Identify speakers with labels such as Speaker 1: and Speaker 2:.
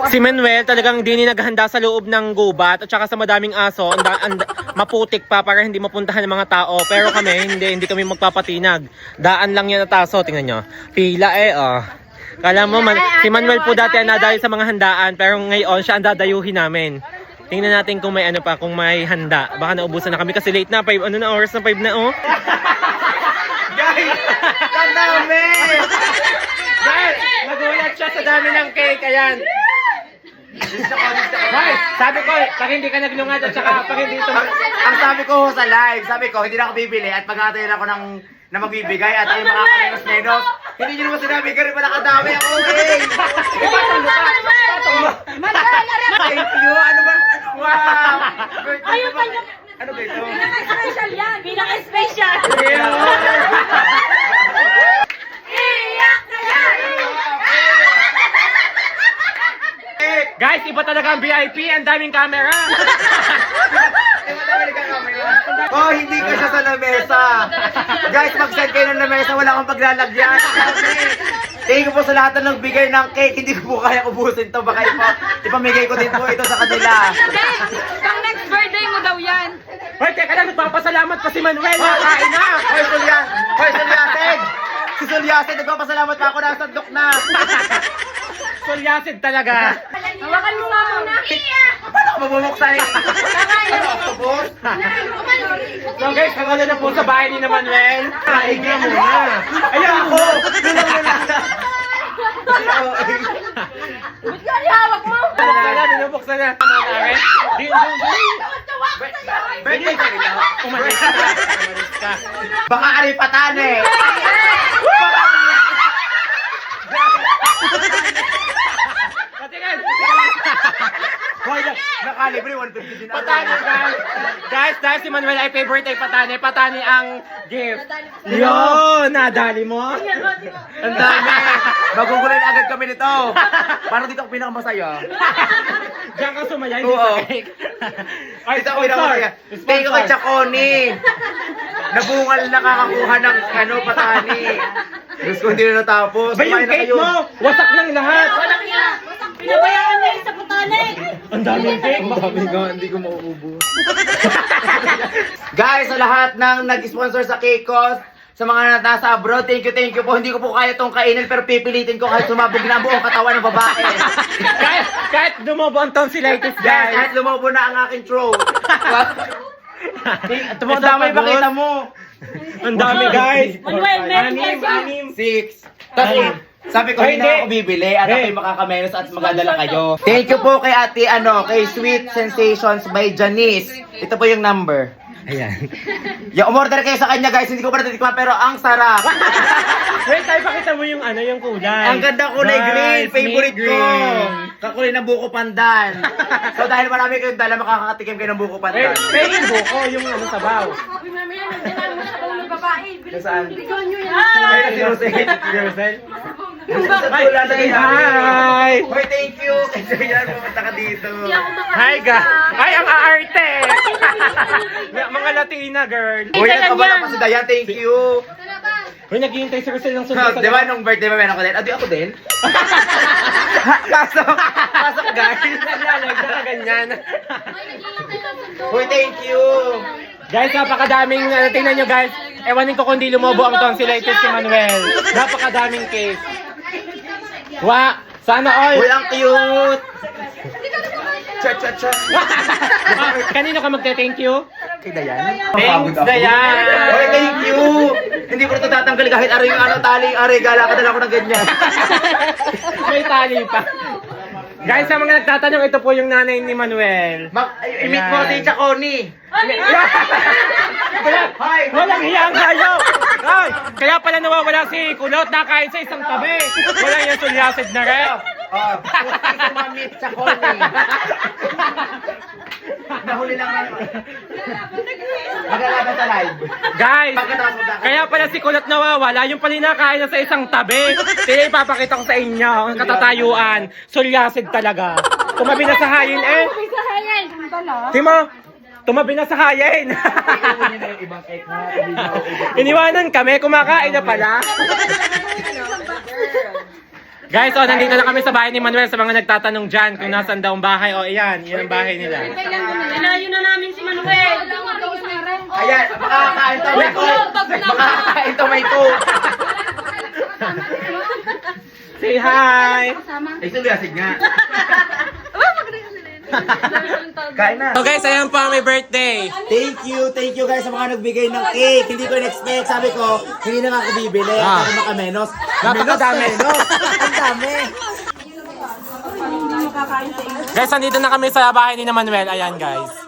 Speaker 1: Si Manuel talagang di naghanda sa loob ng gubat at saka sa madaming aso, maputik pa para hindi mapuntahan ng mga tao. Pero kami, hindi kami magpapatinag. Daan lang yan at aso, tingnan nyo. Pila oh. Kala mo, si Manuel po dati ang nadayo sa mga handaan, pero ngayon siya ang dadayuhin namin. Tingnan natin kung may ano pa, kung may handa. Baka naubusan na kami kasi late na, 5 oras na 5 na oh.
Speaker 2: Guys! Ang dami!
Speaker 1: Guys, nagulat siya sa dami ng cake, ayan. Guys, sabi ko, pag hindi ka naglungat at saka pag hindi ito...
Speaker 2: Ang sabi ko sa live, sabi ko, hindi na ako bibili at pag-atayin ako na magbibigay at ay makakalinos-menos. Hindi nyo naman sinabi, ganun pala kadami ako eh! Thank you! Ano ba? Wow!
Speaker 3: Ayun pa yung...
Speaker 2: Ano ba ito?
Speaker 3: Pinaka-special yan! Pinaka-special! Iyak na yan!
Speaker 1: Guys, iba talaga ang VIP, ang daming camera.
Speaker 2: Oh, hindi ka siya sa lamesa. Guys, mag-send kayo ng lamesa, wala akong paglalagyan. Thank you po sa lahat na nagbigay ng cake. Hindi ko po kaya ubusin to. Baka ipamigay ko din po ito sa kanila.
Speaker 3: Pang next birthday mo daw yan!
Speaker 1: Hoy, teka lang, nagpapasalamat pa si Manuel. Nakain na.
Speaker 2: Hoy, Sulyasid! Si Sulyasid, nagpapasalamat pa ako, nasandok na.
Speaker 1: Sulyasid talaga.
Speaker 3: Hawakan mo nga muna!
Speaker 2: Paano ko mabubuksan eh? Ano, octopus?
Speaker 1: So guys, kagala na po sa bahay ni Manuel. Kain na muna.
Speaker 2: Ayun ako!
Speaker 3: Ba't ka hawak mo?
Speaker 1: Binubuksan na.
Speaker 2: Birthday ka rin ako.
Speaker 1: Umalis ka.
Speaker 2: Baka aripatan eh!
Speaker 1: Patingin.
Speaker 2: Hoy, nakalibre, 150 din ako.
Speaker 1: Patani guys. Guys, si Manuel ay favorite ay patani. Patani ang gift. Yun, nadali mo.
Speaker 2: Ang dami! Magugulay na agad kami nito. Parang dito ako pinakamasaya.
Speaker 1: Diyan ka sumaya, hindi
Speaker 2: Oo.
Speaker 1: sa cake. Ay,
Speaker 2: Dito ako pinakamasaya. Thank you kay Chaconi. Nabungal nakakakuha ng patani. Diyos ko, hindi na natapos.
Speaker 1: Ba yung
Speaker 2: Kumain na
Speaker 1: cake
Speaker 2: kayo.
Speaker 1: mo? Wasak ng lahat.
Speaker 3: Pinabayaan na yun sa putanik!
Speaker 1: Ang daming cake.
Speaker 2: Dami nga, hindi ko mauubos. Guys, sa lahat ng nag-sponsor sa Kikos, sa mga nasa abroad, thank you po. Hindi ko po kaya itong kainin, pero pipilitin ko kahit sumabog na ang buong katawan ng babae.
Speaker 1: kahit dumobo ang tonsillitis,
Speaker 2: Guys,
Speaker 1: guys.
Speaker 2: kahit lumobo na ang aking throat.
Speaker 1: Tumatawa
Speaker 2: Damay ba kita mo?
Speaker 1: Ang dami, guys.
Speaker 3: Manuel, meron
Speaker 1: Anim.
Speaker 2: 6. Tapos, sabi ko, hindi na ako bibili at ako'y makakamenos at magdala kayo. Thank you po kay ate, kay Sweet Sensations by Janice. Ito po yung number.
Speaker 1: Ayan.
Speaker 2: Yung umorder kayo sa kanya guys, hindi ko pa natitikman pero ang sarap.
Speaker 1: Wait, tayo pakita mo yung yung kulay.
Speaker 2: Ang ganda kulay green,
Speaker 1: Nice,
Speaker 2: favorite
Speaker 1: mint
Speaker 2: ko.
Speaker 1: green.
Speaker 2: Kakulay ng buko pandan. So dahil marami kayong dala, makakatikim kayo ng buko
Speaker 1: Wait,
Speaker 2: pandan.
Speaker 1: pengin buko, yung sabaw.
Speaker 3: Uy, mamaya, nandiyan mo sa bawang ng babae.
Speaker 2: Nasaan?
Speaker 3: Bilisan nyo yan.
Speaker 2: Ay, si Rosel.
Speaker 1: Hi!
Speaker 2: Hoy, thank you. Kasi yan, pumunta ka dito.
Speaker 1: Hi, guys! Ay, ang aarte! Mga Latina, girl.
Speaker 2: Hoy, nagkabala pa si Dayan, thank you.
Speaker 1: Uy, naghihintay si Rosel ng sunod.
Speaker 2: Di ba nung birthday mo meron ko din? Di ako din? Pasok guys.
Speaker 1: Naglalag na ganyan.
Speaker 2: Hoy, thank you.
Speaker 1: Guys, napakadaming, tingnan nyo guys. Ewanin ko kung di lumobo ang tonsillitis si Manuel. Napakadaming cake. Sana all.
Speaker 2: Hoy, ang cute. Cha-cha-cha.
Speaker 1: Kanino ka magte-thank you?
Speaker 2: Kay Dayan.
Speaker 1: Thanks, Dayan.
Speaker 2: Hoy, thank you. Hindi ko na ito tatanggal kahit araw yung tali. Aray, gala ka na ako ng ganyan.
Speaker 1: May tali pa. Guys, sa mga nagtatanong, ito po yung nanay ni Manuel.
Speaker 2: I-meet mo si Chaconi. Hi.
Speaker 1: Walang hiyang kayo! Ay, kaya pala nawawala si Kulot, nakain sa isang tabi. Walang yung sulyasid na rin.
Speaker 2: Puti si Mamit Chaconi. Nahuli lang naman. Maglalaban sa live.
Speaker 1: Guys,
Speaker 2: Pagkatapos magkakaroon.
Speaker 1: kaya pala si Kulot nawawala, yung pala nakain na sa isang tabi. Sila ipapakita ko sa inyo, ang katatayuan. Sulyasid talaga. Tumabi na sa hayin eh.
Speaker 3: Sa hayan!
Speaker 1: Timo, tumabi na sa hayin.
Speaker 2: Ibang cake na.
Speaker 1: Iniwanan kami, kumakain na pala. Guys, nandito na kami sa bahay ni Manuel sa mga nagtatanong dyan kung nasan daw ang bahay. Ayan, yun ang bahay nila.
Speaker 3: Nilayo na namin si Manuel.
Speaker 2: Ayan, makakakain to may two. Makakakain to may two.
Speaker 1: Say hi!
Speaker 2: Ay, sulyasig nga. Kain na.
Speaker 1: So guys, ayan pa may birthday.
Speaker 2: Thank you guys sa mga nagbigay ng cake. Hindi ko in-expect. Sabi ko, hindi na nga ako bibili. Para makamenos.
Speaker 1: Napakadami.
Speaker 2: Menos. Ang dami.
Speaker 1: Guys, nandito na kami sa bahay ni Manuel. Ayan guys.